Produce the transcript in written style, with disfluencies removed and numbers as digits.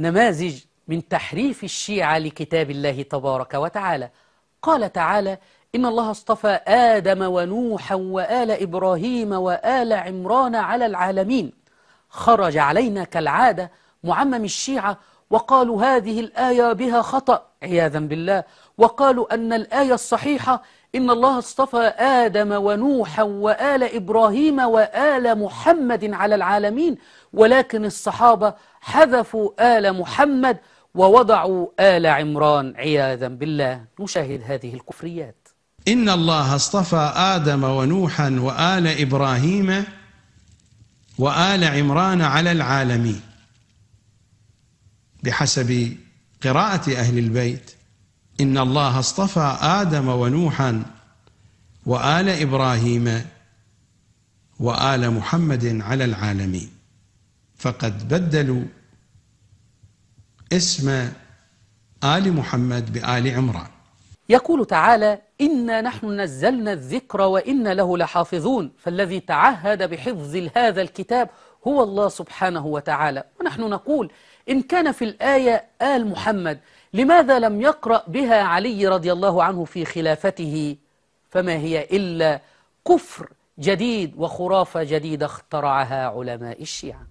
نماذج من تحريف الشيعة لكتاب الله تبارك وتعالى. قال تعالى: إن الله اصطفى آدم ونوحا وآل إبراهيم وآل عمران على العالمين. خرج علينا كالعادة معمم الشيعة وقالوا هذه الآية بها خطأ عياذا بالله، وقالوا أن الآية الصحيحة إن الله اصطفى آدم ونوحا وآل إبراهيم وآل محمد على العالمين، ولكن الصحابة حذفوا آل محمد ووضعوا آل عمران عياذا بالله. نشاهد هذه الكفريات. إن الله اصطفى آدم ونوحا وآل إبراهيم وآل عمران على العالمين، بحسب قراءة أهل البيت إن الله اصطفى آدم ونوحا وآل إبراهيم وآل محمد على العالمين، فقد بدلوا اسم آل محمد بآل عمران. يقول تعالى: إنا نحن نزلنا الذكر وإنا له لحافظون. فالذي تعهد بحفظ هذا الكتاب هو الله سبحانه وتعالى. ونحن نقول: إن كان في الآية آل محمد، لماذا لم يقرأ بها علي رضي الله عنه في خلافته؟ فما هي إلا كفر جديد وخرافة جديدة اخترعها علماء الشيعة.